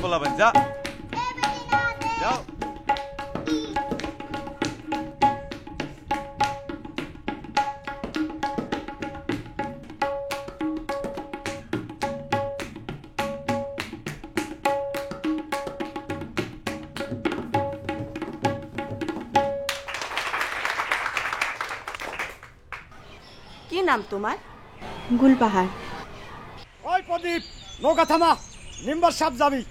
পোলাবেন যা যাও। কি নাম তোমার? গুলবাহার। ওই প্রদীপ, নৌকা থামা, নিম্বার সাপ যাবি।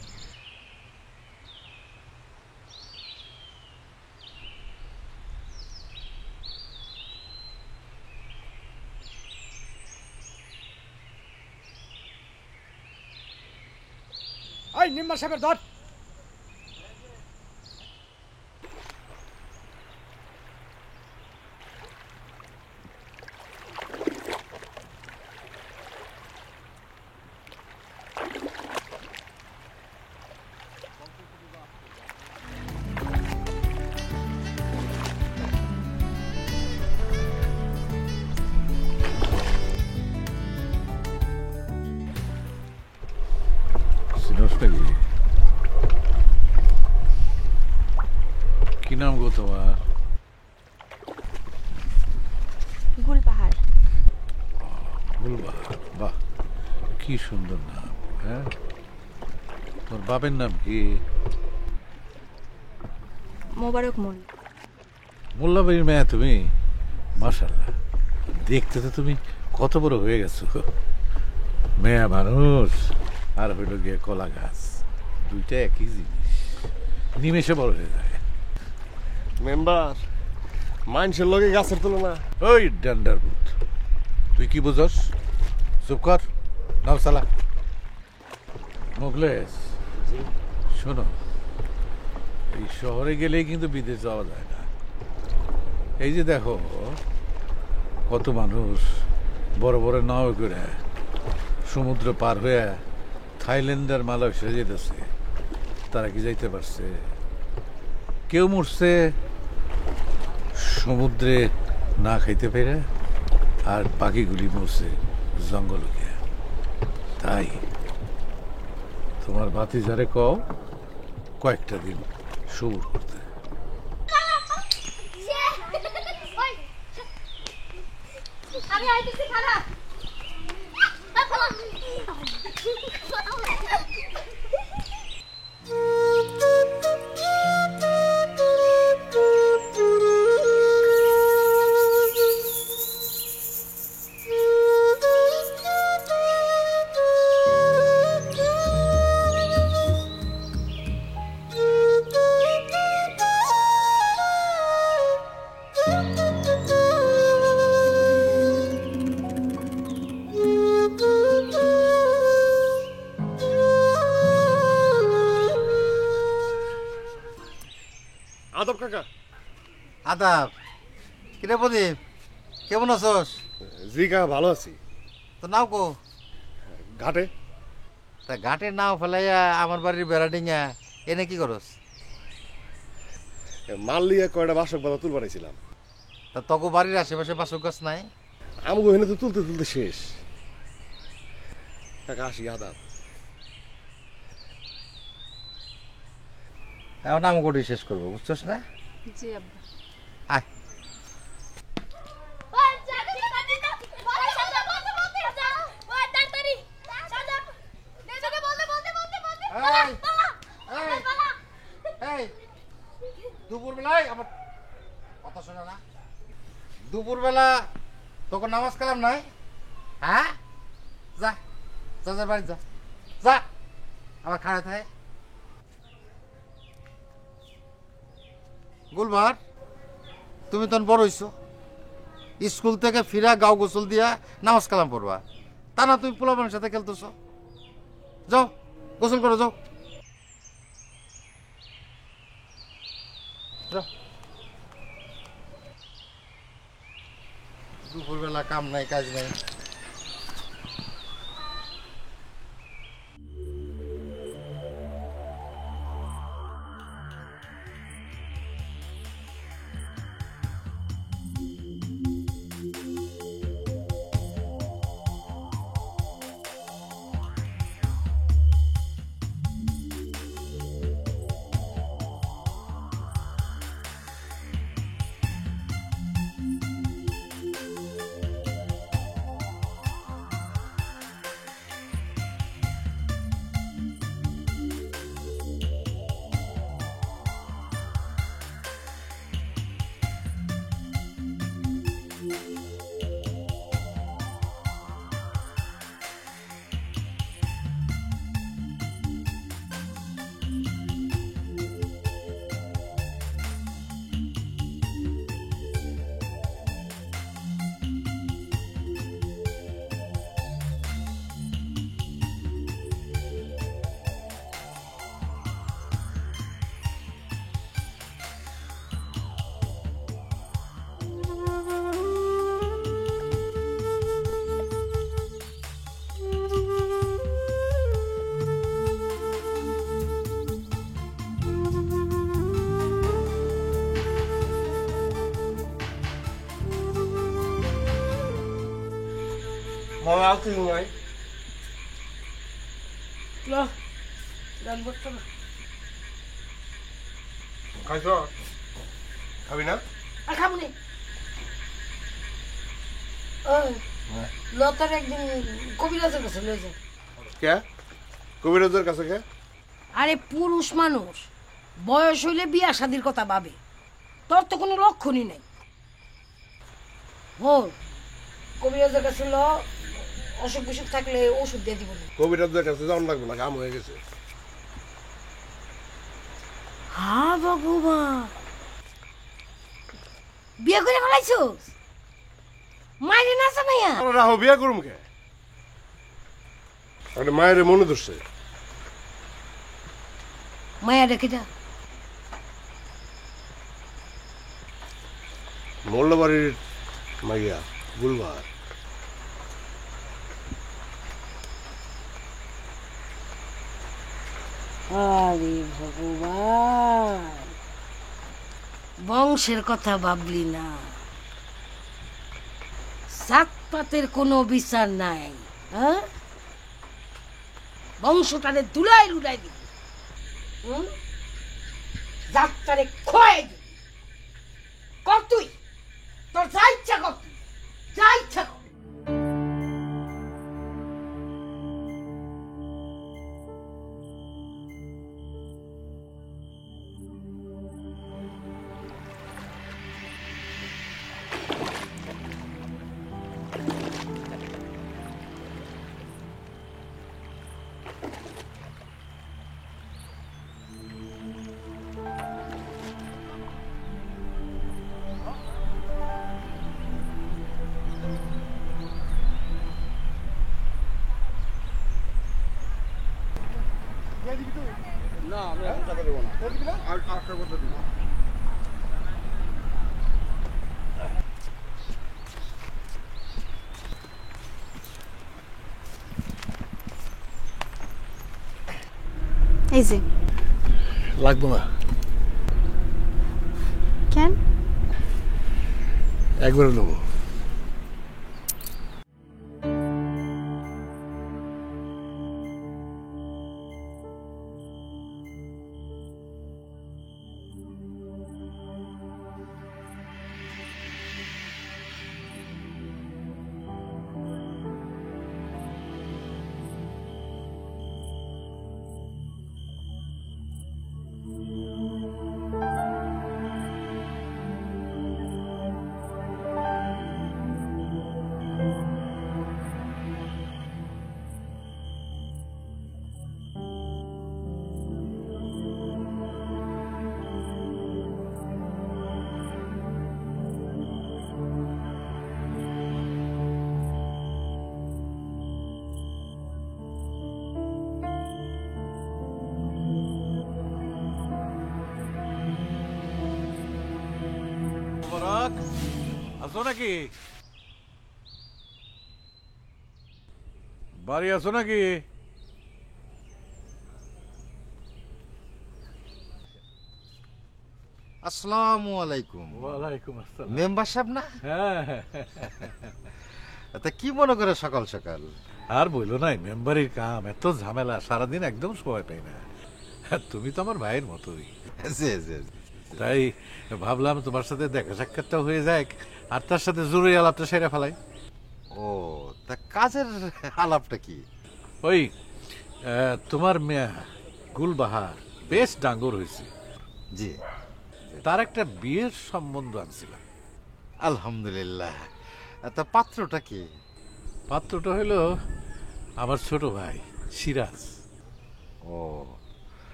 ওই নিম্বার সাপের ধর। কি নাম গো তোমার? গুলবাহার। গুলবাহার, বাহ কি সুন্দর নাম। হ্যাঁ, তোর বাপের নাম কি? মোবারক মল্লিক। মোল্লা বাড়ির মেয়ে তুমি? মাশাআল্লাহ, দেখতে তো তুমি কত বড় হয়ে গেছো। মেয়ে মানুষ আর হইল গিয়ে কলা গাছ, দুইটা একই জিনিস, নিমেষে বড় হয়ে যায়। মেম্বার, মানুষের লগে গাছের তুলনা। ওই ডান্ডার বুথ, তুই কি বুঝস? চুপ কর, নাও সালা। মুখলেস, শোনো, এই শহরে গেলেই কিন্তু বিদেশ যাওয়া যায় না। এই যে দেখো কত মানুষ বড় বড় নাও করে সমুদ্র পার হয়ে থাইল্যান্ডের মালয়েশিয়া যেতেছে, তারা কি যাইতে পারছে? কেউ মরছে সমুদ্রে না খাইতে পেরে, আর পাখিগুলি মরছে জঙ্গল গিয়ে। তাই তোমার ভাতিজারে কও কয়েকটা দিন সবুর করতে। আমি আইতেছি খারাপ। আদব কাকা। আদাব। কিরে প্রদীপ, কেমন আছস? জি কাকা, ভালো আছি। তো নাও কো? ঘাটে। তা ঘাটের নাও ফেলাইয়া আমার বাড়ির বেড়াডিঙা এনে কি করস? মাল লিয়ে কয়টা বাসক বাদা তুল বানাইছিলাম। তা তকো বাড়ির আশেপাশে বাসক গাছ নাই? আমগো এনে তো তুলতে তুলতে শেষ। কাকা আসি, আদাব। এখন আমগোটি শেষ করবো, বুঝছস না? জি আব্বা। আয়। দুপুর বেলায় আমার কথা শোনা না? দুপুর বেলা তোকে নামাজ কালাম নাই? হ্যাঁ, যা যা যা বাড়ি যা, যা আমার খাড়া থাকে। গুলবার, তুমি তখন বড় হইছো, স্কুল থেকে ফিরা গাও গোসল দিয়া নামাজ কালাম পড়বা, তা না তুমি পোলাপানের সাথে খেলতেছ। যাও গোসল করো, যাও যাও। দুপুরবেলা কাম নাই কাজ নাই। মামা আউতি নাই লা গান বসতো না খাইছ খাবি না আর খাবো নি ওই লতার একদিন কবিরাজের কাছে লয়ে যায় কে কবিরাজের কাছে কে আরে পুরুষ মানুষ বয়স হইলে বিয়া শাদির কথা ভাবে তোর তো কোনো লক্ষণই নাই বল কবিরাজের কাছে ল অসুখ বিসুখ থাকলে ওষুধ দিয়ে দিব না কবিরাজের কাছে যাওয়ার লাগবে না কাম হয়ে গেছে হা ভগবান বিয়ে করে ফেলাইছোস মাইরে না জানাইয়া রাহো বিয়া করুম কে আরে মায়ের মনে ধরছে মায়া রেখে যা মোল্লাবাড়ির মাইয়া গুলবার আরে ভগবান বংশের কথা ভাবলি না জাতপাতের কোনো বিচার নাই হ্যাঁ বংশটারে দুলাই লুলাই দিবি জাতটারে খোয়াই দিবি কর তুই তোর যা ইচ্ছা কর তুই যা ইচ্ছা কর না আমি টাকা দেব না দিবি না আর একটা কথা দিব এই যে লাগবো না কেন একবারে নেবো মোবারক আছো নাকি বাড়ি আছো নাকি আসসালামু আলাইকুম ওয়ালাইকুম আসসালাম মেম্বার সাহেব না হ্যাঁ তা কি মনে করে সকাল সকাল আর বইলো নাই মেম্বারের কাম এত ঝামেলা সারাদিন একদম সময় পাই না তুমি তো আমার ভাইয়ের মতোই জি জি তাই ভাবলাম তোমার সাথে দেখা সাক্ষাৎটা হয়ে যায় আর তার সাথে জরুরি আলাপটা সেরে ফেলাই ও তা কাজের আলাপটা কি ওই তোমার মেয়ে গুলবাহার বেশ ডাঙ্গর হয়েছে জি তার একটা বিয়ের সম্বন্ধ আনছিলাম আলহামদুলিল্লাহ তা পাত্রটা কি পাত্রটা হলো আমার ছোট ভাই সিরাজ ও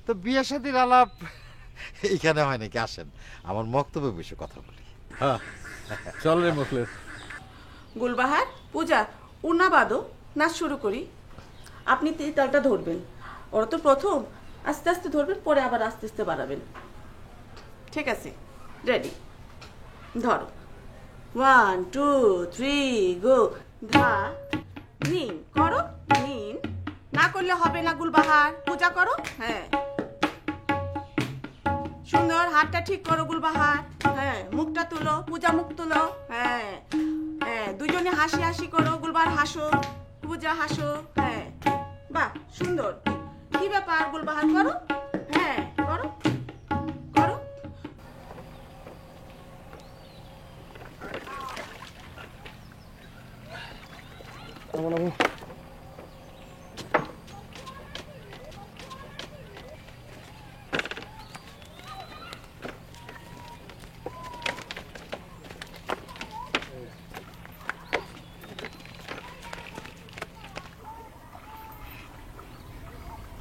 তো বিয়ে শাদীর আলাপ এইখানে হয় নাকি আসেন আমার বক্তব্য বিষয়ে কথা বলি হ্যাঁ চল রে মুখলেস গুলবাহার পূজা উনা বাদো নাচ শুরু করি আপনি তালটা ধরবেন ওরা তো প্রথম আস্তে আস্তে ধরবেন পরে আবার আস্তে আস্তে বাড়াবেন ঠিক আছে রেডি ধরো 1 2 3 গো ধা নিন করো নিন না করলে হবে না গুলবাহার পূজা করো হ্যাঁ সুন্দর হাতটা ঠিক করো গুলবাহার হ্যাঁ মুখটা তুলো পূজা মুখ তুলো হ্যাঁ হ্যাঁ হ্যাঁ, দুজনে হাসি হাসি করো, গুলবার হাসো, পূজা হাসো। হ্যাঁ, বাহ সুন্দর। কি ব্যাপার গুলবাহার, করো। হ্যাঁ করো করো।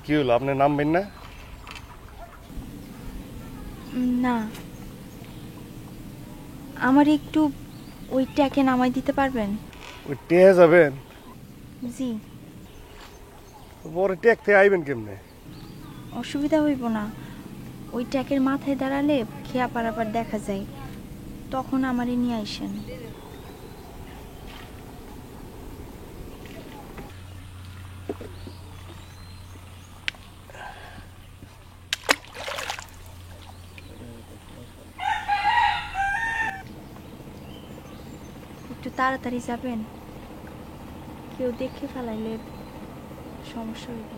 কি হলো, আপনি নামবেন না? না, আমার একটু ওই ট্যাকে নামাই দিতে পারবেন? ওই টেয়ে যাবেন? জি। পরে ট্যাক থেকে আইবেন কেমনে? অসুবিধা হইব না, ওই ট্যাকের মাথায় দাঁড়ালে খেয়া পারাপার দেখা যায়, তখন আমারই নিয়ে আইসেন। একটু তাড়াতাড়ি যাবেন, কেউ দেখে ফেলাইলে সমস্যা হইবে।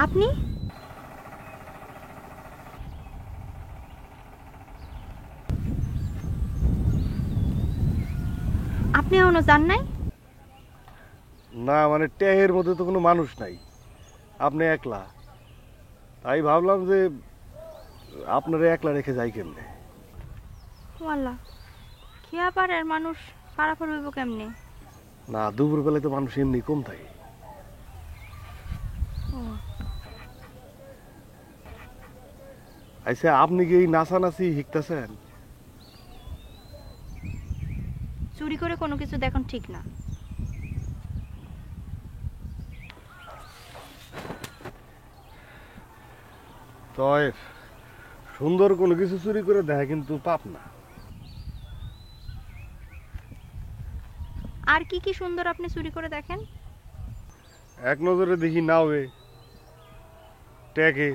আপনি? আপনি এখনো যান নাই? না মানে টেহের মধ্যে তো কোনো মানুষ নাই, আপনি একলা, তাই ভাবলাম যে আপনারা একলা রেখে যাই কেমনে। ওয়াল্লা, খেয়া পাড়ার মানুষ পারাপার হইব কেমনে? না দুপুরবেলায় তো মানুষ এমনি কম থাকে। আচ্ছা আপনি কি এই নাচানাচি শিখতেছেন? চুরি করে কোনো কিছু দেখুন ঠিক না। তয় সুন্দর কোনো কিছু চুরি করে দেখা কিন্তু পাপ না। আর কি কি সুন্দর আপনি চুরি করে দেখেন? এক নজরে দেখি নাওয়ে, ট্যাকে,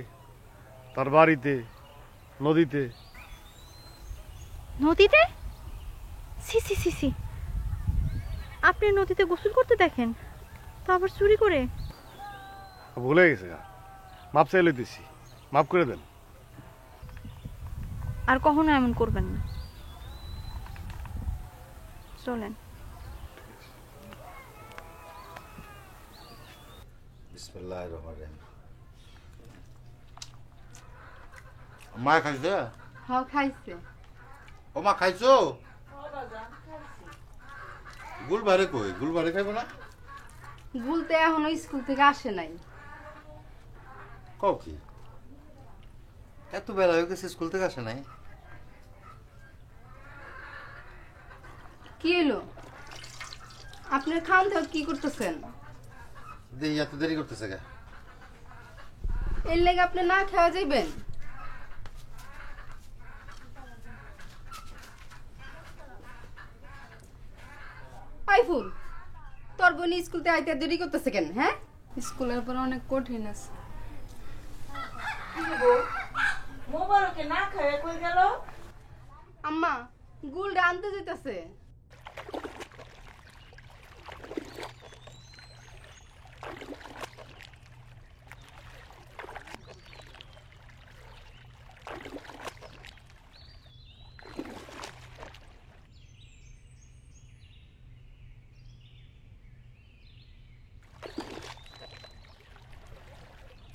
তার বাড়িতে, নদীতে। নদীতে? সি সি সি সি, আপনি নদীতে গোসল করতে দেখেন, তা আবার চুরি করে? ভুলে গেছে, মাপ চাই লইতেছি, মাফ করে দেন। আর কখনো এমন করবেন না। চলেন। বিসমিল্লাহির রহমানির রহিম। মা খাইছে? হ্যাঁ খাইছে। ও মা খাইছো? গুলবারে কই? গুলবারে খাইবো না? গুলতে এখনো স্কুল থেকে আসে নাই। কও কি? এত বেলা হয়ে গেছে স্কুল থেকে আসে নাই? কি হলো? আপনার খান তো কি করতেছেন? দেখি এত দেরি করতেছে কে? এর লেগে আপনি না খাওয়া যাইবেন? আইফুল, তোর বোন স্কুল থেকে আইতে দেরি করতেছে কেন? হ্যাঁ, স্কুলের পর অনেক কঠিন আছে। মোবারকে না খায় কই গেল? আম্মা গুলটা আনতে যেতেছে।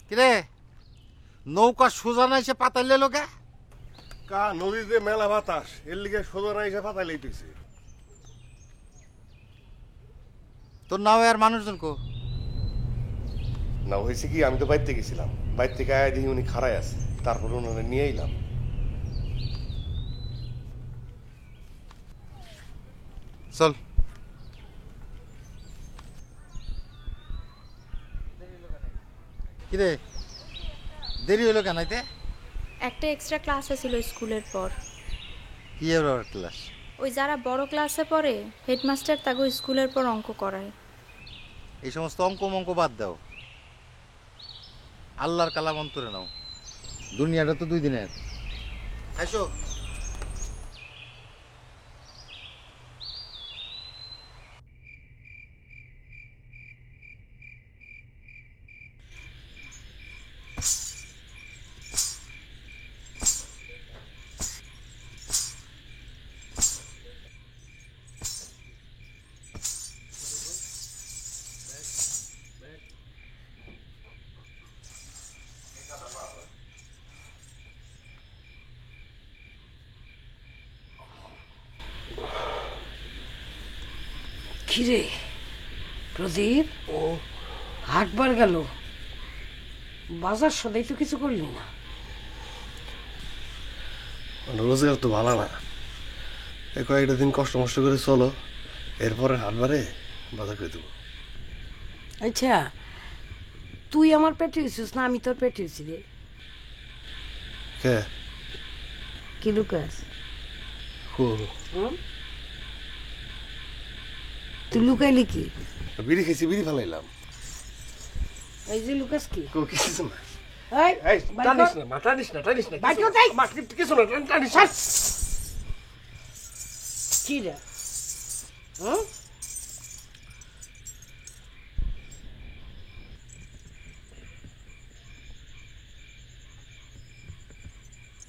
কিরে নৌকা সোজা না এসে পাতাইলে লোকে? কা নদীতে মেলা বাতাস, এর লিগে সোজা না এসে পাতা লইতেছে। তোর নাও আর মানুষজন কো? না হয়েছে কি, আমি তো বাইতে গেছিলাম, বাইর থেকে আয় দেখি উনি খাড়াই আছে, তারপর ওনারা নিয়ে এলাম। চল। কিরে দেরি হলো কেন এতে? একটা এক্সট্রা ক্লাস ছিল স্কুলের পর। কি এর ক্লাস? ওই যারা বড় ক্লাসে পড়ে হেডমাস্টার তাকে স্কুলের পর অঙ্ক করায়। এই সমস্ত অঙ্ক মঙ্ক বাদ দাও, আল্লাহর কালাম অন্তরে নাও। দুনিয়াটা তো 2 দিনের। আসো। কিরে প্রদীপ, ও হাটবার গেল, বাজার সদাই তো কিছু করলি না। রোজগার তো ভালো না, এই কয়েকটা দিন কষ্ট মষ্ট করে চলো, এরপরে হাটবারে বাজার করে দেবো। আচ্ছা, তুই আমার পেটে হয়েছিস না আমি তোর পেটে হয়েছি রে? কে কি লুকাস? তুই লুকাইলি কি? বিড়ি খেয়েছি, বিড়ি ফেলাইলাম। এই যে লুকাস কি? কিছু না। এই, এই বাইর টানিস কর। না মা, টানিস না, টানিস না। বাইর কর, তাই। মা, কিছু না, টানিস না। কি রে? হুম?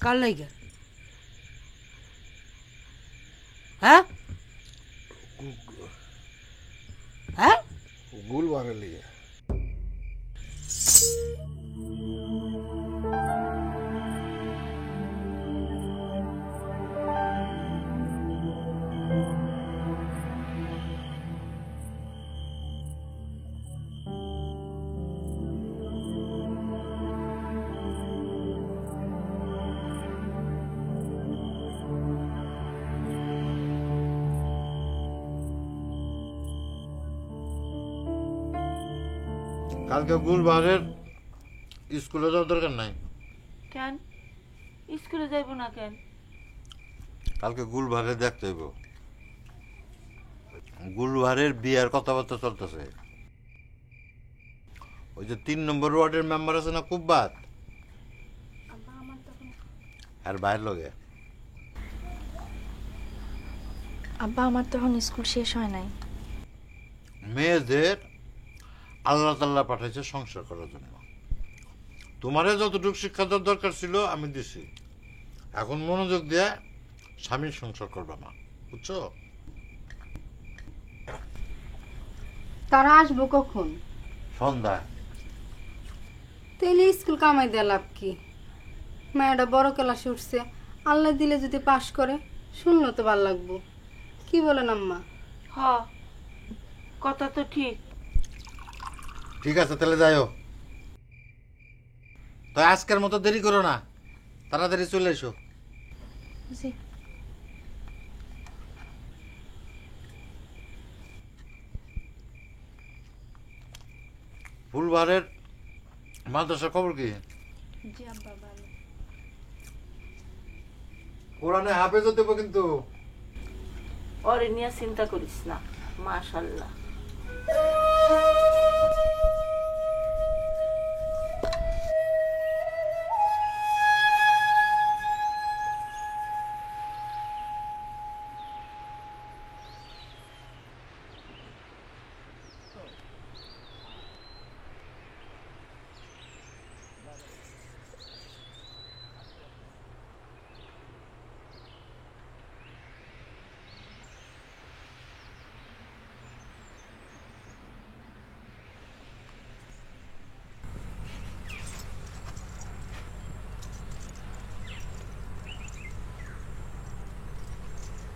কার লাইগা? হ্যাঁ হ্যাঁ, গুল বাড়ে লিয়ে। কালকে গুলবারের স্কুলে যাওয়ার দরকার নাই। কেন স্কুলে যাইব না কেন? কালকে গুলবারে দেখতে হইব, গুলবারের বিয়ার কথাবার্তা চলতেছে। ওই যে 3 নম্বর ওয়ার্ডের মেম্বার আছে না কুব্বাত, আর বাইর লগে। আব্বা আমার তখন স্কুল শেষ হয় নাই। মেয়েদের আল্লাহ তাল্লাহ পাঠাইছে সংসার করার জন্য। তোমারে যতটুকু শিক্ষা দেওয়ার দরকার ছিল আমি দিছি, এখন মনোযোগ দিয়ে স্বামীর সংসার করবা মা, বুঝছো? তারা আসবো কখন? সন্ধ্যা। তাইলে স্কুল কামাই দেয়া লাভ কি? মেয়েটা বড় ক্লাসে উঠছে, আল্লাহ দিলে যদি পাশ করে শুনলো তো ভাল লাগবো। কি বলেন আম্মা? হ, কথা তো ঠিক। ঠিক আছে, তাহলে যাইও। তো আজকের মতো দেরি করো না, তাড়াতাড়ি চলে এসো। জি। ফুলবাহারের মাদ্রাসার খবর কি? জি আব্বা ভালো। কোরআনে হাফেজও দেবো কিন্তু। ওরে নিয়ে চিন্তা করিস না, মাশাআল্লাহ।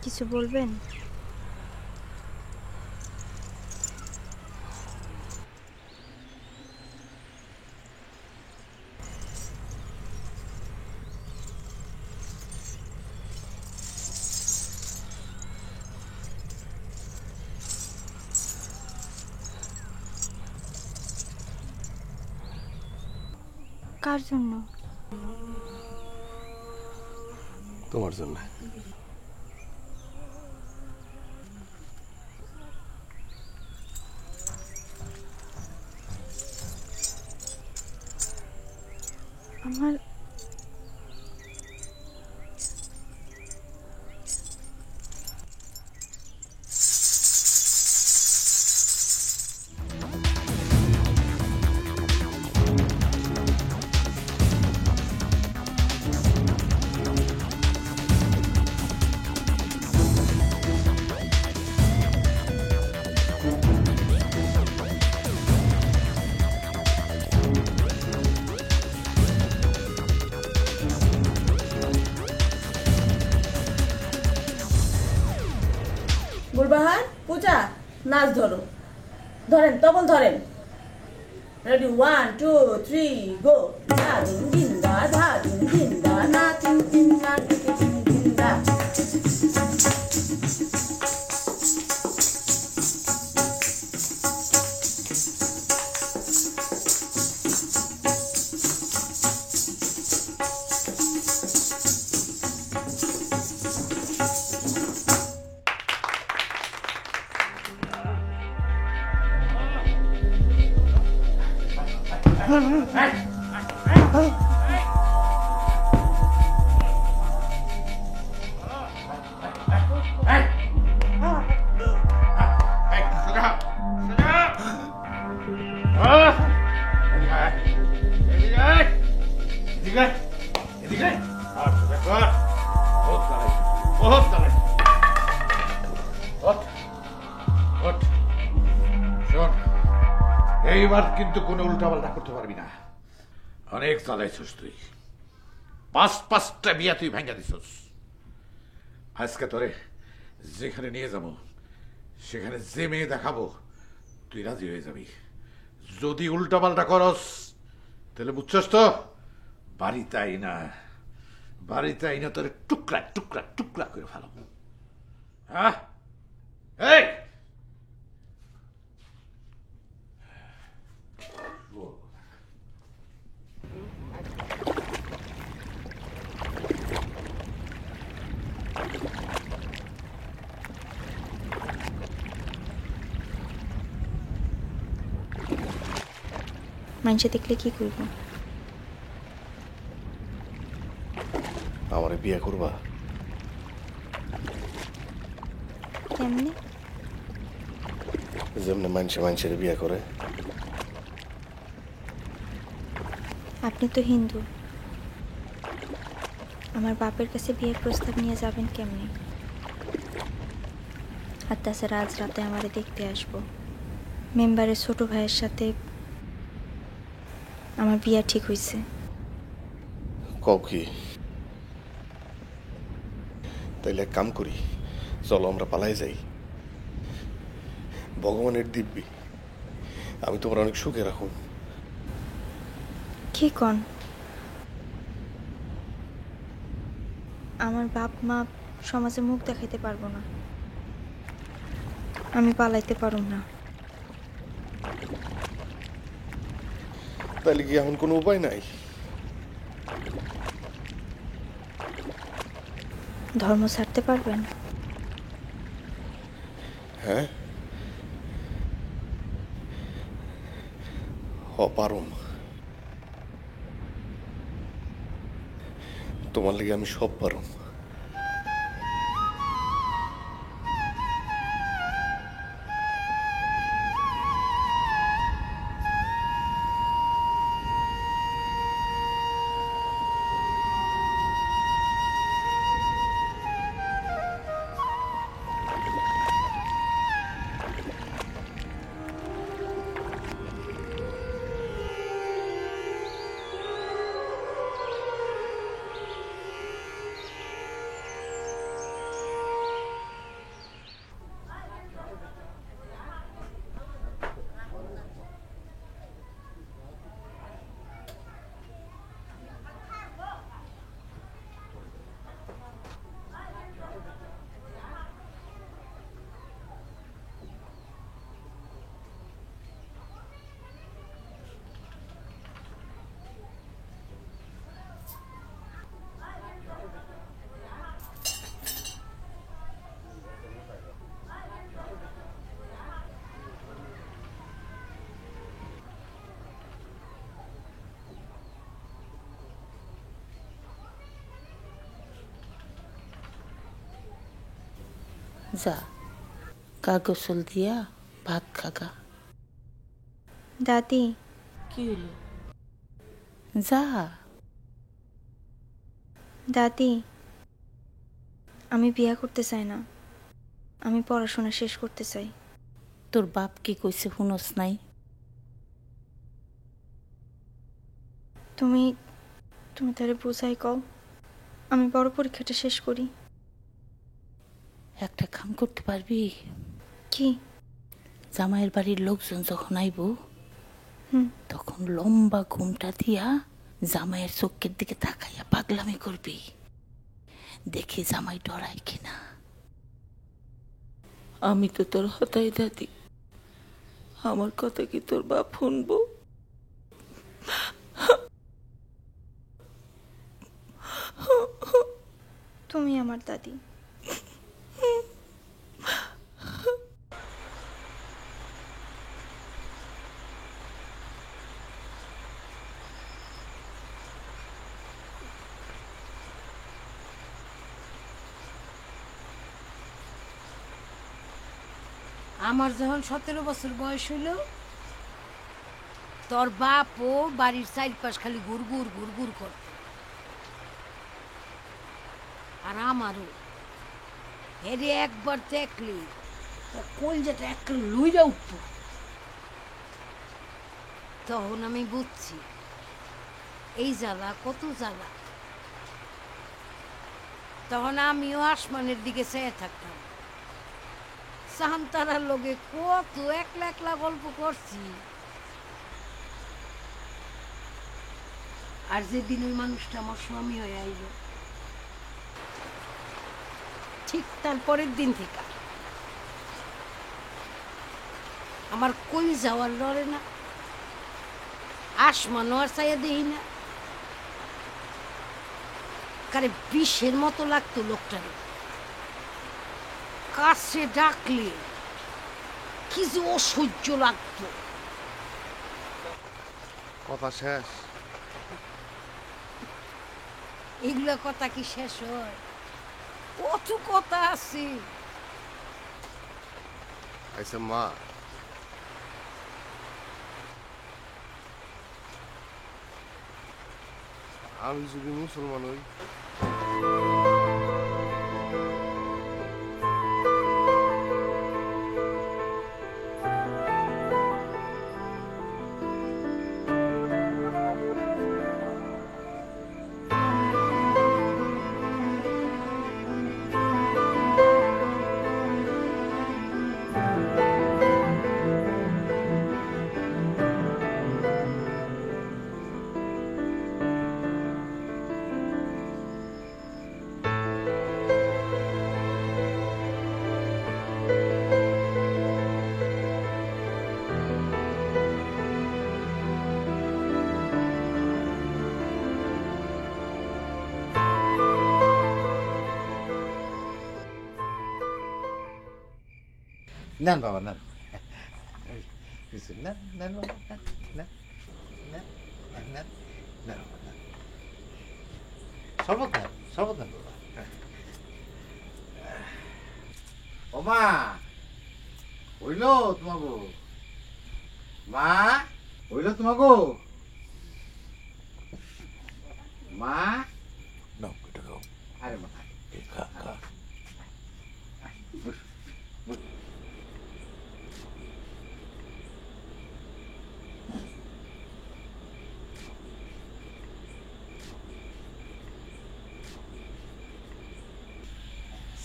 কিছু বলবেন? কার জন্য? তোমার জন্য। আমার গুলবাহার, পূজা, নাচ ধরো। ধরেন, তবল ধরেন। রেডি, 1 2 3 গো। ধাদিন দিন্দা, ধাদিন দিন্দা, না তিন তিন না তিন তিন দিন্দা। এইবার কিন্তু কোনো উল্টাপাল্টা করতে পারবি না। অনেক চালাইছস তুই, 5-5টা বিয়া তুই ভাঙ্গা দিছস। আজকে তোরে যেখানে নিয়ে যাবো, সেখানে যে মেয়ে দেখাবো তুই রাজি হয়ে যাবি। যদি উল্টাপাল্টা করস তাহলে বুঝছস তো, বাড়িতে আইনা তোরে টুকরা টুকরা টুকরা করে ফেলাবো। হ্যাঁ, এই মানুষে দেখলে কি করবো? আমারে বিয়ে করবা? কেমনে? যেমনি মানুষের বিয়ে করে। আপনি তো হিন্দু, আমার বাপের কাছে বিয়ের প্রস্তাব নিয়ে যাবেন কেমনে? আর তাছাড়া আজ রাতে আমারে দেখতে আসবো। মেম্বারের ছোট ভাইয়ের সাথে আমার বিয়ে ঠিক হয়েছে। কও কি? তাইলে এক কাম করি, চলো আমরা পালাই যাই। ভগবানের দিব্যি আমি তোমার অনেক সুখে রাখুন। কি কন? আমার বাপ মা সমাজে মুখ দেখাইতে পারবো না, আমি পালাইতে পারুম না। তাহলে কি এখন কোনো উপায় নাই? ধর্ম ছাড়তে পারবেন? হ্যাঁ, পারুম। তোমার লেগে আমি সব পারুম। যা গা গোসল দিয়া ভাত খাগা। দাদি, কি হলো? যা। দাদি, আমি বিয়ে করতে চাই না, আমি পড়াশোনা শেষ করতে চাই। তোর বাপ কি কইছে শুনস নাই? তুমি তুমি তারে বুঝাই কও, আমি বড় পরীক্ষাটা শেষ করি। একটা কাম করতে পারবি? কি? জামাইয়ের বাড়ির লোকজন যখন আইব হুম, তখন লম্বা ঘুমটা দিয়া জামাইয়ের চোখের দিকে তাকাইয়া পাগলামি করবি, দেখি জামাই ডরায় কিনা। আমি তো তোর হতাই দাদি, আমার কথা কি তোর বাপ শুনবো? তুমি আমার দাদি। আমার যখন 17 বছর বয়স হইল, তোর বাপও বাড়ির চারপাশ খালি ঘুরঘুর ঘুরঘুর করত। আর আমারও হেরে একবার দেখলি কলজাটা একটা লুইরা উঠত। তখন আমি বুঝছি এই জ্বালা কত জ্বালা। তখন আমিও আসমানের দিকে চেয়ে থাকতাম, সান্তারার লগে কত একলা একলা গল্প করছি। আর যেদিন ওই মানুষটা আমার স্বামী হয়ে আইল, ঠিক তার পরের দিন থেকে আমার কই যাওয়ার লড়ে না, আসমানও আর চাইয়া দেখি না। কারে বিষের মতো লাগতো লোকটারে, কাছে ডাকলে কি যে অসহ্য লাগতো। কথা শেষ? এগুলা কথা কি শেষ হয়? কত কথা আছে। আচ্ছা মা, আমি যদি মুসলমান হই, নেন বাবা নেন, কিছু নেন নেন বাবা নেন নেন নেন নেন নেন বাবা নেন, শরবত নেন, শরবত নেন বাবা। ও মা, হইল তোমাগো? মা, হইল তোমাগো? মা, নাও এটা খাও। আরে মা, খা খা।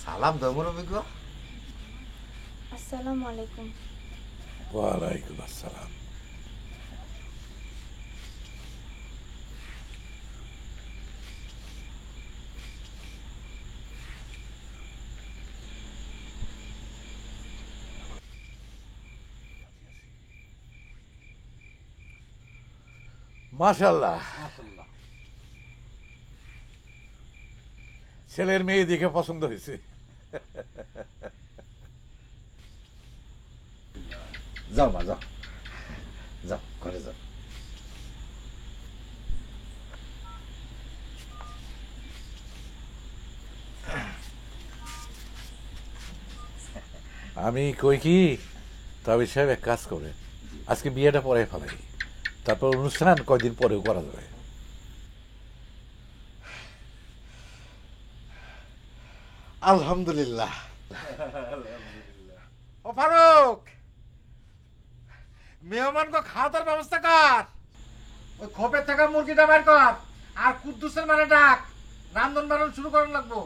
সালাম দাও মুরব্বি গো। আসসালামু আলাইকুম। ওয়ালাইকুম আসসালাম। মাশাআল্লাহ, ছেলের মেয়ে দেখে পছন্দ হয়েছে। যাও মা যাও, যাও ঘরে যাও। আমি কই কি, তবে সাহেব এক কাজ করে আজকে বিয়েটা পরে ফেলাই, তারপর অনুষ্ঠান কয়দিন পরেও করা যাবে। আলহামদুলিল্লাহ। ও ফারুক, মেহমানকে খাওয়া দাওয়ার ব্যবস্থা কর, ওই খোপের থেকে মুরগিটা বের কর, আর কুদ্দুসের মানে ডাক, রান্ধন বাড়ন শুরু করার লাগবো।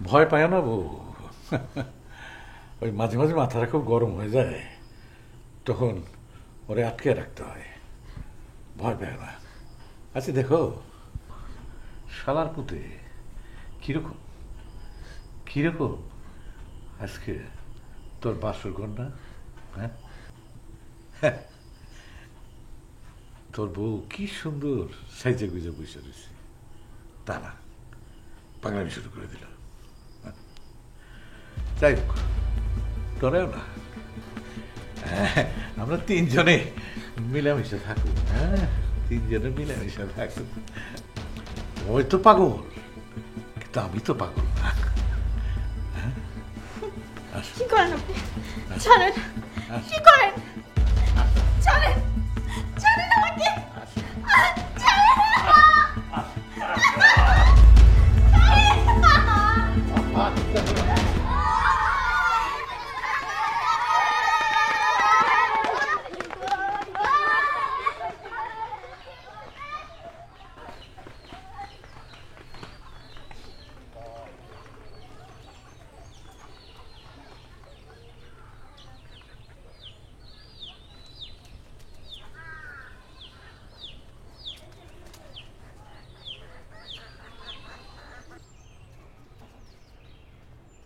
ভয় পায় না বউ, ওই মাঝে মাঝে মাথাটা খুব গরম হয়ে যায়, তখন ওরে আটকে রাখতে হয়। ভয় পায় না। আচ্ছা দেখো, শালার পুতে কিরকম কিরকম আজকে তোর বাসর ঘর না? হ্যাঁ, তোর বউ কি সুন্দর সাইজে গুজে বসে রয়েছে, তা না পাগলামি শুরু করে দিল। যাই হোক, তোরেও না, আমরা তিনজনে মিলামিশে থাকুক। হ্যাঁ, তিনজনে মিলামিশে থাকুক। ওই তো পাগল, কিন্তু আমি তো পাগল না। কি করেন আপনি? ছাড়েন, কি করেন? ছাড়েন, ছাড়েন আমাকে, ছাড়েন।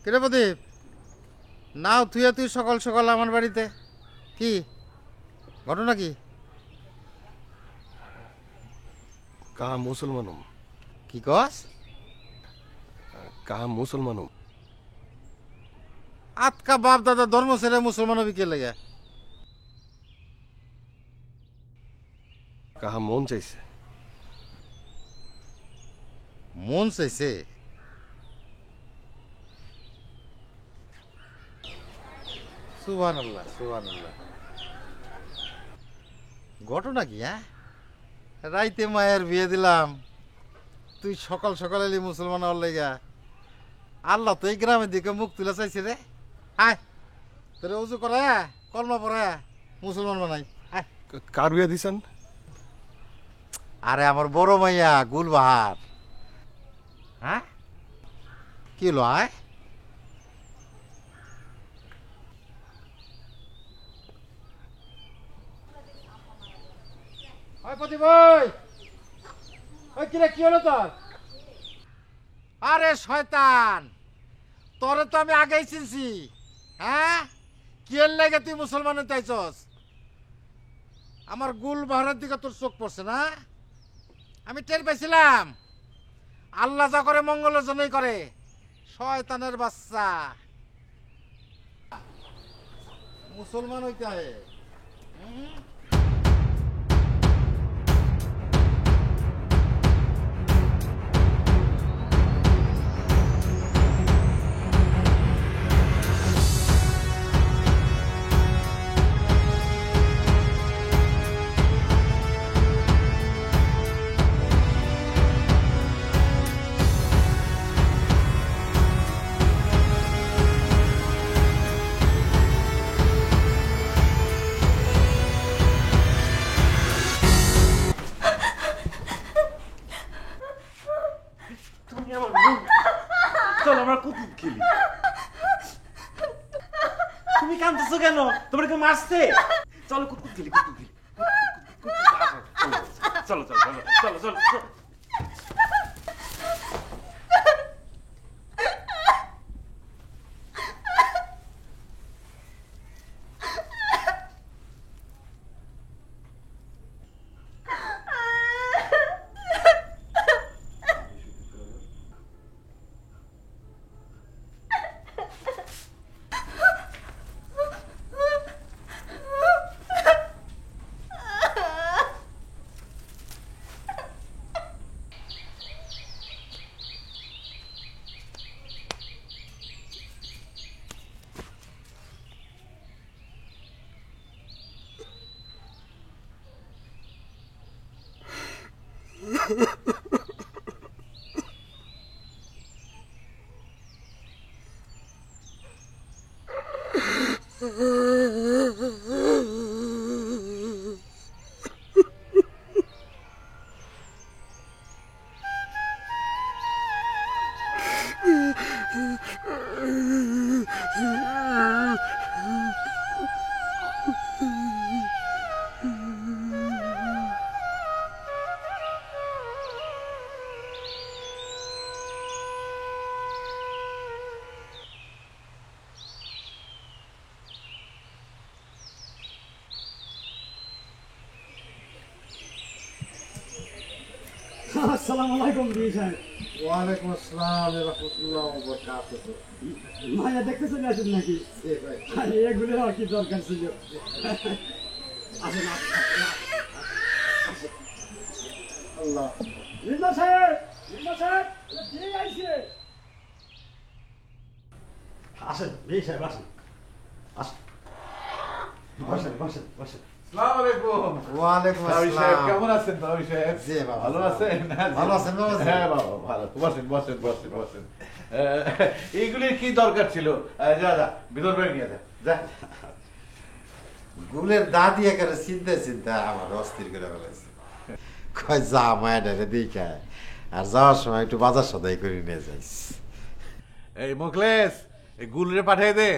কিরে প্রদীপ, নাও তুই সকাল সকাল আমার বাড়িতে, কি ঘটনা কি? কাহা মুসলমানম। কি কস? কাহা মুসলমানম। আতকা বাপ দাদা ধর্ম ছেড়ে মুসলমান হবি কে লেগে? কাহা মন চাইছে। মন চাইছে? সুবহানাল্লাহ, সুবহানাল্লাহ। ঘটনা কি? হ্যাঁ, রাইতে মায়ের বিয়ে দিলাম, তুই সকাল সকাল এলি মুসলমান হওয়ার লেগা। আল্লাহ তো এই গ্রামের দিকে মুখ তুলে চাইছে রে। আয় তোরে উজু করে কলমা পড়ে মুসলমান বানাই। কার বিয়ে দিছেন? আরে আমার বড় মাইয়া গুলবাহার। হ্যাঁ, কি হলো? আয় প্রদীপ, ওই কিরে কি হলো তোর? আরে শয়তান, তোরে তো আমি আগেই চিনছি। হ্যাঁ, কি এর লাগে তুই মুসলমান চাইছস? আমার গুলবাহারের দিকে তোর চোখ পড়ছে না? আমি টের পাইছিলাম। আল্লাহ যা করে মঙ্গলের জন্যই করে। শয়তানের বাচ্চা, মুসলমান হইতে হয়। চল আমরা কুকুর খেলি। তুমি কাঁদতেছো কেন? তোমার কেউ মারছে? চলো কুকুর খেলি, কুকুর খেলি। চলো চলো চলো চলো চলো চলো। আসসালামু আলাইকুম বিয়ে সাহেব। ওয়ালাইকুম আসসালাম রাহমাতুল্লাহ ওয়া বারাকাতুহু। মায়া দেখতে চলে আসেন নাকি? এগুলো আর কি দরকার ছিল? আসেন আল্লাহ রিজা সাহেব, রিজা সাহেব, কে আইছে? আসেন বিয়ে সাহেব, আসেন আসেন, বসেন বসেন বসেন। আসসালামু আলাইকুম। ওয়ালাইকুম তাওই সাহেব আসসালাম। কেমন আছেন? তাওই সাহেব জি বাবা। ভালো আছেন? ভালো আছেন বাবা? হ্যাঁ বাবা ভালো। বসেন বসেন বসেন বসেন। এইগুলির কি দরকার ছিল? যা যা ভিতর করে নিয়ে যা যা। গুলের দাদি একেবারে চিন্তা চিন্তা আমার অস্থির করে ফেলেছে। কয় যা মায়ের দিকে আর যাওয়ার সময় একটু বাজার সদাই করে নিয়ে যাইস। এই মুখলেস এই গুলরে পাঠিয়ে দে।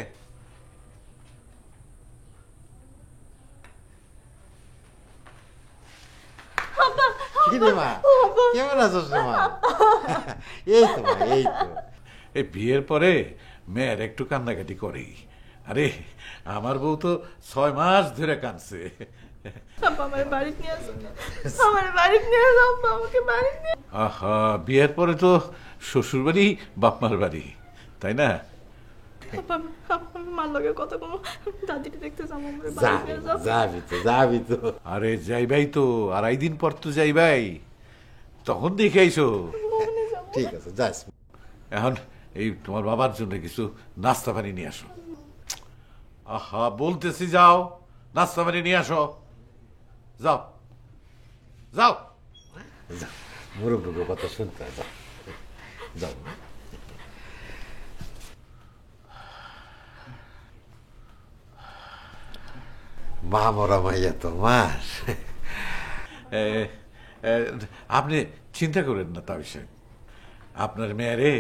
কি রে মা, কেমন আছো মা? এই তো মা, এই তো। এই বিয়ের পরে মেয়ের একটু কান্নাকাটি করেই। আরে আমার বউ তো 6 মাস ধরে কাঁদছে। আহা, বিয়ের পরে তো শ্বশুর বাড়ি বাপমার বাড়ি, তাই না? যাবি তো, যাবি তো। আরে যাইবাই তো, 2.5 দিন পর তো যাইবাই, তখন দেখে আইসো। ঠিক আছে, যাস। এখন এই তোমার বাবার জন্য কিছু নাস্তা পানি নিয়ে আসো। আহা বলতেছি যাও, নাস্তা পানি নিয়ে আসো, যাও যাও। মুরব্বীর কথা শুনতে যাও, যাও। মা মরা মাইয়া তোমার। আপনি চিন্তা করেন না তা বিষয়, আপনার মেয়েরে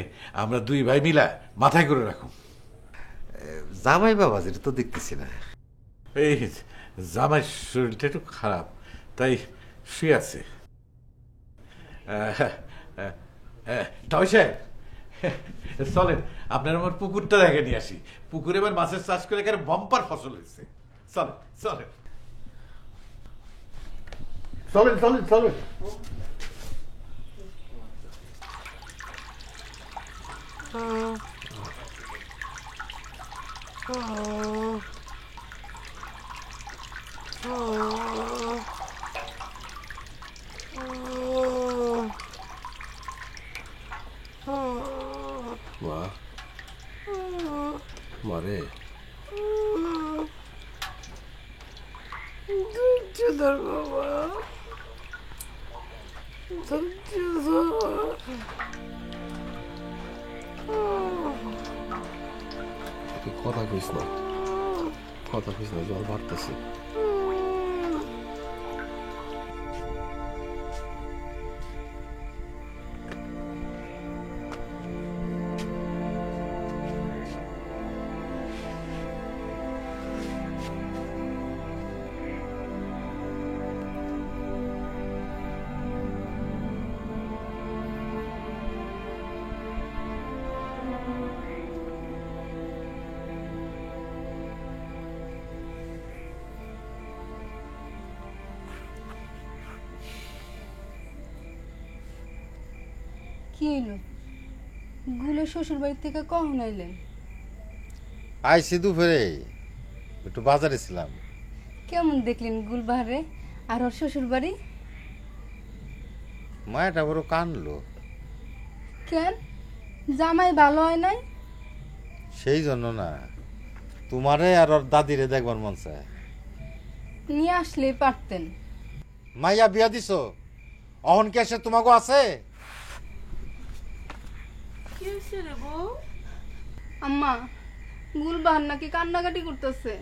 আমরা 2 ভাই মিলা মাথায় করে রাখুন। জামাই বাবাজির তো দেখতেছি না। এই জামাই শরীরটা একটু খারাপ, তাই শুয়ে আছে। তাই সাহেব চলেন, আপনার আমার পুকুরটা দেখে নিয়ে আসি। পুকুরে এবার মাছের চাষ করে এখানে বাম্পার ফসল হয়েছে। চলেন চলেন চলেন চলেন চলেন। মা, মারে কথা কইস না, কথা কইস না, জল বাড়তেছে। কি হইলো? গুলে শ্বশুর বাড়ি থেকে কখন আইলেন? আইসি দুপুরে, একটু বাজারে ছিলাম। কেমন দেখলেন গুলবাহারে আর ওর শ্বশুর বাড়ি? মায়াটা বড় কানলো। কেন, জামাই ভালো হয় নাই? সেই জন্য না, তোমারে আর ওর দাদিরে দেখবার মন চায়। নিয়ে আসলে পারতেন। মাইয়া বিয়া দিছ, অহন কি এসে তোমাকে আছে? আম্মা, গুলবাহার নাকি কান্নাকাটি করতেছে।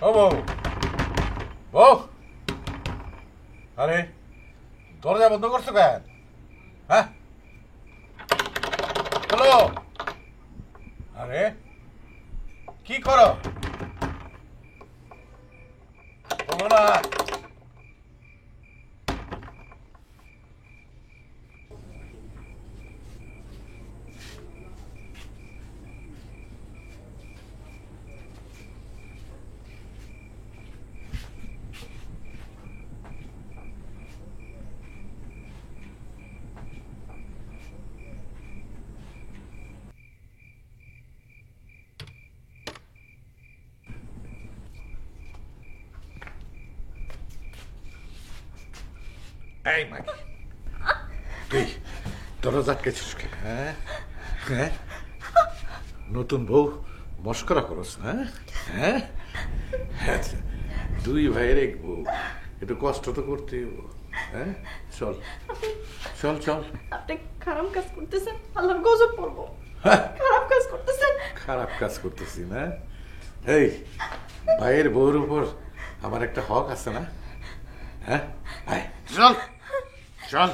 ও বউ, বউ, আরে দরজা বন্ধ করছো কেন? হ্যাঁ, হ্যালো, আরে কি করো? বলো না, এই মাগি, তুই দরজা আটকেছিস কে? হ্যাঁ হ্যাঁ, নতুন বউ মস্করা করস না? হ্যাঁ, আচ্ছা, দুই ভাইয়ের এক বউ, একটু কষ্ট তো করতে হবে। হ্যাঁ, চল চল চল। আপনি খারাপ কাজ করতেছেন, আল্লাহর গজব পড়বো। খারাপ কাজ করতেছেন। খারাপ কাজ করতেছি না? এই ভাইয়ের বউর উপর আমার একটা হক আছে না? হ্যাঁ, চল চল।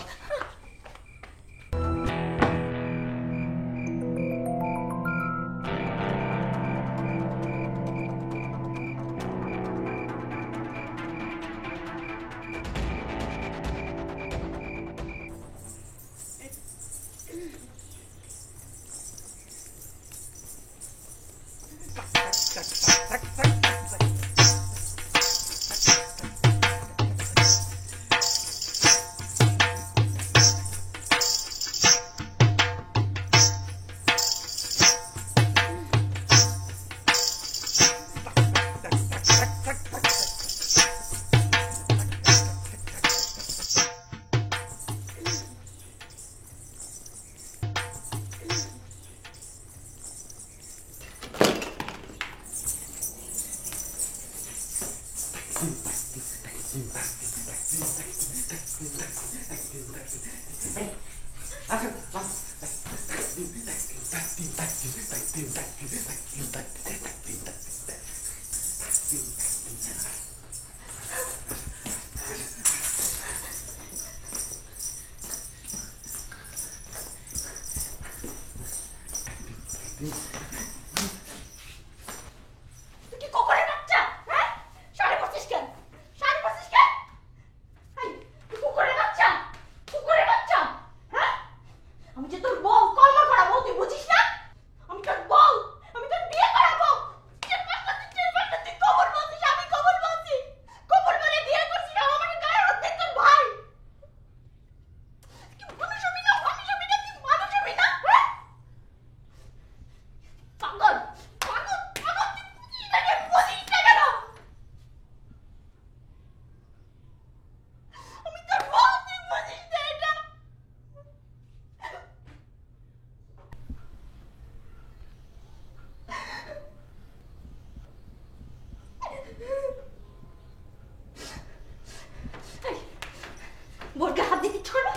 বোরকা হাত দিতে ছোড়ো।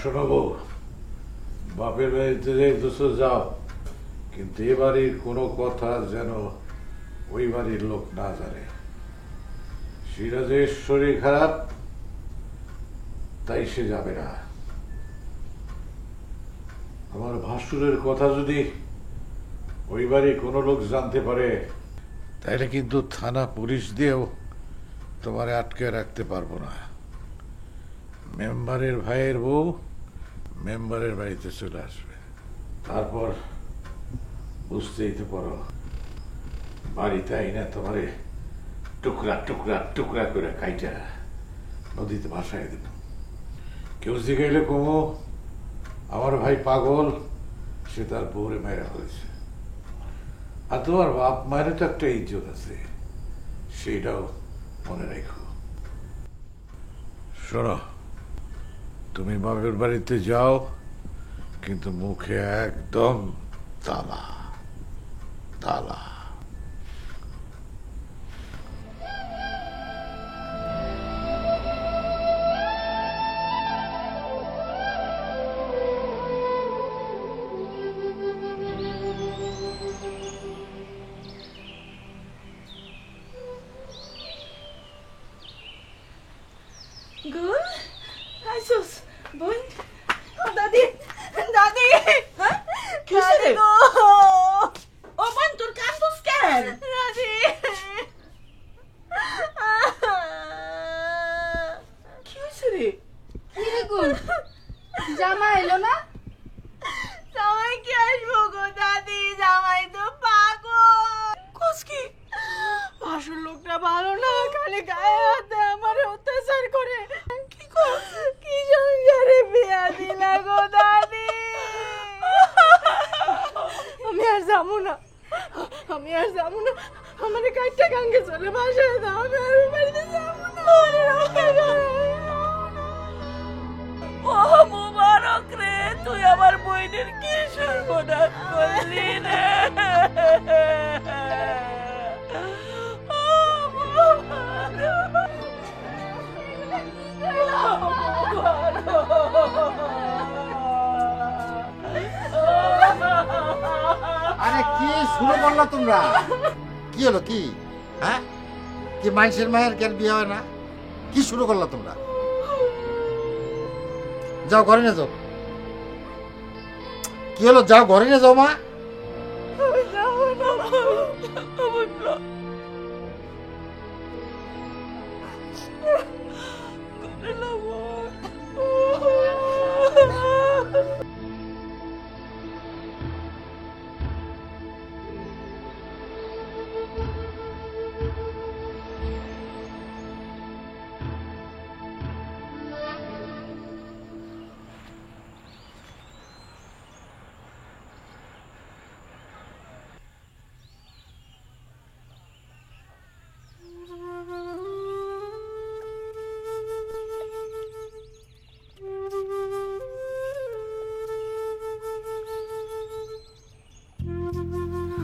শোনো বউ, বাপের বাড়িতে যেতেছো যাও, কিন্তু এ বাড়ির কোনো কথা যেন ওই বাড়ির লোক না জানে। সিরাজের শরীর খারাপ, তাই সে যাবে না। আমার ভাসুরের কথা যদি ওই বাড়ি কোনো লোক জানতে পারে, তাইলে কিন্তু থানা পুলিশ দিয়েও তোমারে আটকে রাখতে পারবো না। মেম্বারের ভাইয়ের বউ মেম্বারের বাড়িতে চলে আসবে, তারপর বুঝতেই তো পারো, বাড়িতে আইনা তোমারে টুকরা টুকরা টুকরা করে কাইটা নদীতে ভাসায় দেব। কেউ জিগাইলে কমো আমার ভাই পাগল, সে তার বউরে মেরা হয়েছে। আর তোমার বাপ মায়ের তো একটা ইজ্জত আছে, সেইটাও মনে রেখো। শোনো, তুমি বাপের বাড়িতে যাও, কিন্তু মুখে একদম তালা তালা। গুল আইসোস বোন। দাদি দাদি, হ্যাঁ কিসে রে? ও বোন, তোর কান্দুস কেন? দাদি কি হয়েছে রে? কি রে গুল, জামা এলো না? জামাই কি আসবো গো দাদি, জামাই তো পাগল। কস কি? ভাসুর লোকটা ভালো না, খালি গায়ে হাতে আমার অত্যাচার করে। কি কি সংসারে বিয়া দিলা গো দাদি? আমি আর যাবো না, আমি আর যাবো না। আমার কাইটা গাঙ্গে চলে বাসায় দাও, আমি আর বাড়িতে যাবো না। ও মুবারক রে, তুই আমার বইনের কি সর্বনাশ করলি রে। আরে কি শুরু করলো তোমরা? কি হলো কি? হ্যাঁ, কি মানুষের মায়ের কেন বিয়ে হয় না? কি শুরু করলো তোমরা? যাও ঘরে নিয়ে যাও। কি হলো, যাও ঘরে নিয়ে যাও মা।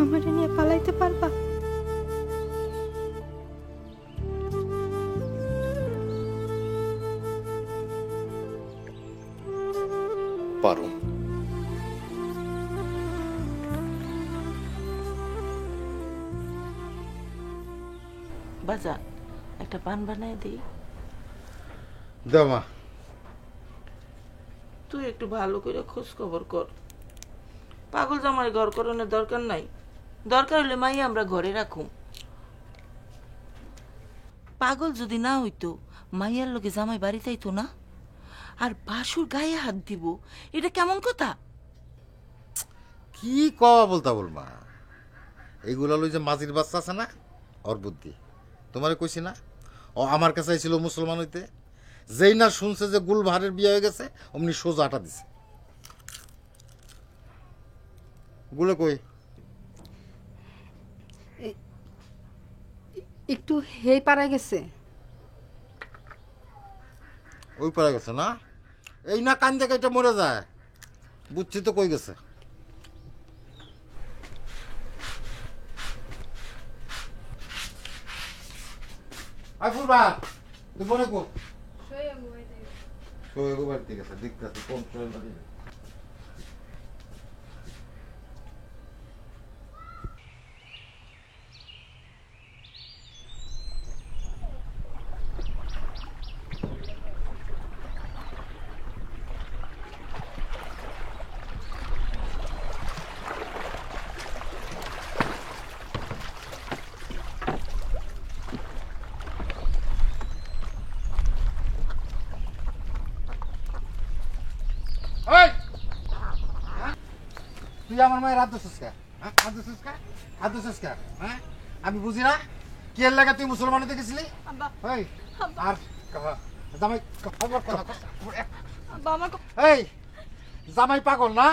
আমারে নিয়ে পালাইতে পারবা? পারো। বাজা, একটা পান বানায় দিই। দাও মা। তুই একটু ভালো করে খোঁজ খবর কর। পাগল জামাই ঘর করানোর দরকার নাই, দরকার হলে মাই আমরা ঘরে রাখুম। পাগল যদি না হইতো, মাইয়ার লোকে জামাই বাড়িতে আইতো না। আর ভাসুর গায়ে হাত দিব, এটা কেমন কথা? কি কওয়া বলতা বলমা? এইগুলো লই যে মাঝির বাচ্চা আছে না, ওর বুদ্ধি। তোমারে কইছি না, ও আমার কাছে ছিল মুসলমান হইতে। যেই না শুনছে যে গুলবাহারের বিয়ে হয়ে গেছে, অমনি সোজা আটা দিছে। গুলো কই? একটু হেই পাড়া গেছে। ওই পাড়া গেছে না? এই না কান থেকে এটা মরে যায়, বুঝছি তো কই গেছে। ফুলবা তুই মনে কর শোয়েগো বাড়িতে গেছে, দেখতে কোন শোয়ের বাড়ি। তুই আমার মায়ের হাত ধরছিস কে? হ্যাঁ, হাত ধরছিস কে? হাত ধরছিস কে? হ্যাঁ, আমি বুঝি না কি এর লাগা তুই মুসলমানে দেখেছিলি? এই আর জামাই খবর কথা এই জামাই পাগল না,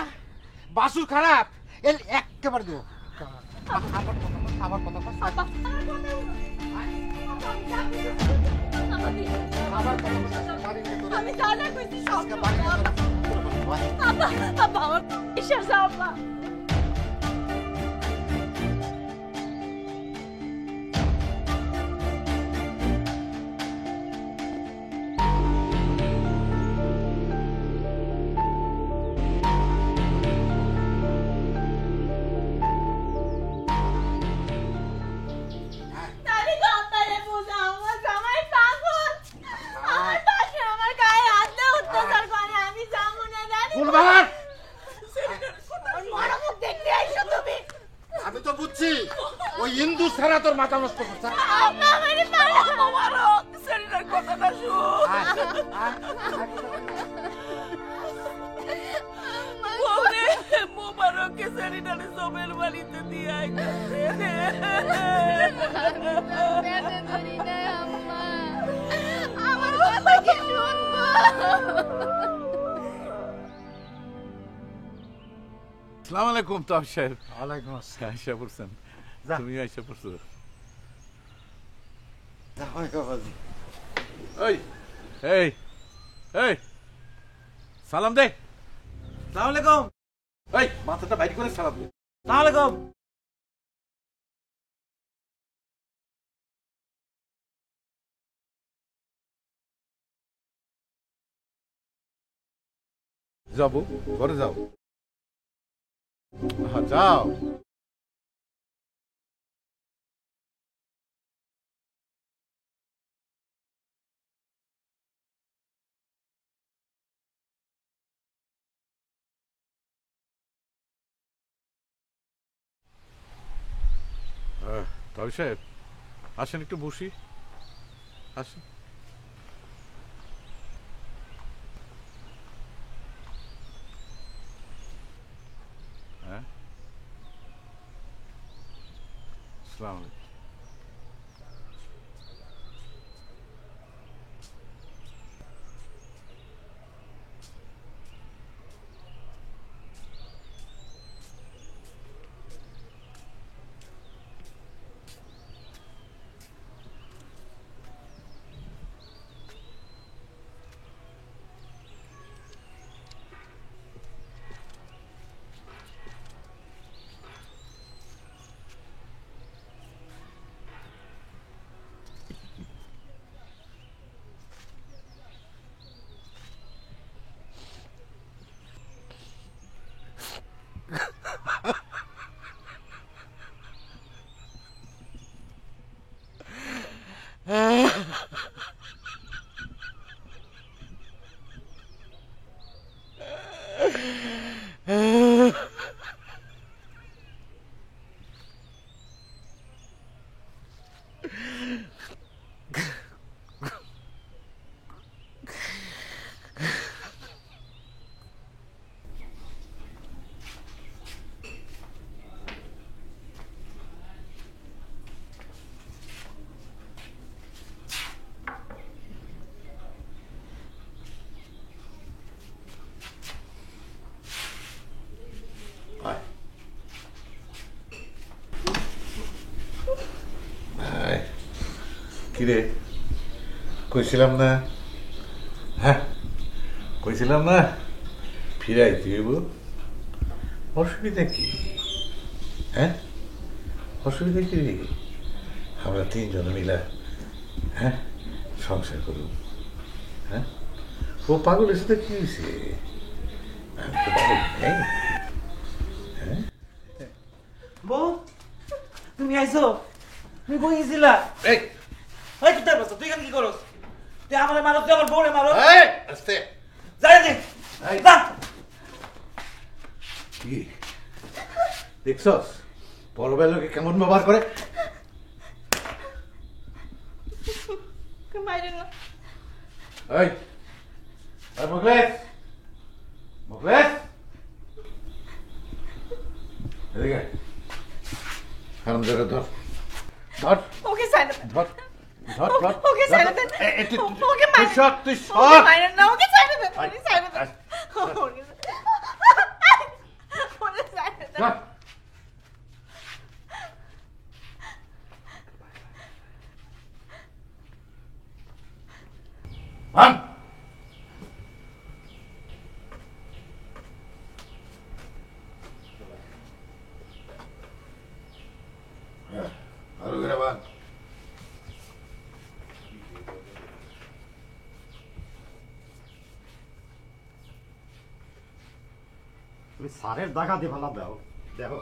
বাসুর খারাপ, এর একেবারে দেবো। আমার কথা আমি তো বুঝছি ওই হিন্দু ছাড়া তোর মাথা নষ্ট করছে। আসসালামু আলাইকুম তাও সাহেব। ওয়ালাইকুম আসসালাম। আইসা পড়ছেন, তুমি আইসা পড়ছো। এই এই এই সালাম দে। সালাম আলাইকুম। এই মাথাটা বাইরে করে সালাম দে। সালাম আলাইকুম। যাবো ঘরে যাও। হ্যাঁ যাও। তবে সাহেব আসেন, একটু বসি, আসেন। হ্যাঁ, আসসালামু আলাইকুম। কিরে কইছিলাম না, হ্যাঁ কইছিলাম না ফিরাই দিব। অসুবিধা কি? হ্যাঁ অসুবিধা কি? আমরা তিনজন মিলা হ্যাঁ সংসার করুন। হ্যাঁ ও পাগলের সাথে কি হয়েছে? আমি তো পাগল নেই। হ্যাঁ বউ তুমি আইছো? তুমি কই গেছিলা? এই এই কোথায় বসো? তুই এখানে কি করস? তুই আমারে মারো, তুই আমার বউরে মারো। এই আস্তে যাই দে। এই যা। কি দেখছস বড়বেলা লোকে কেমন ব্যবহার করে? এই মুখলেস মুখলেস এদিকে হারাম ধরে ধর ধর ওকে ছেড়ে দেন ধর ধর ধর ওকে ছেড়ে দেন ওকে তুই সর তুই ওকে সর মারেন না ওকে ছেড়ে দেন ওকে ছেড়ে দেন ওকে ছেড়ে দেন ধর। ভান। ভালো করে ভান। তুমি সারের জায়গা দিয়ে ভালো দাও দেখো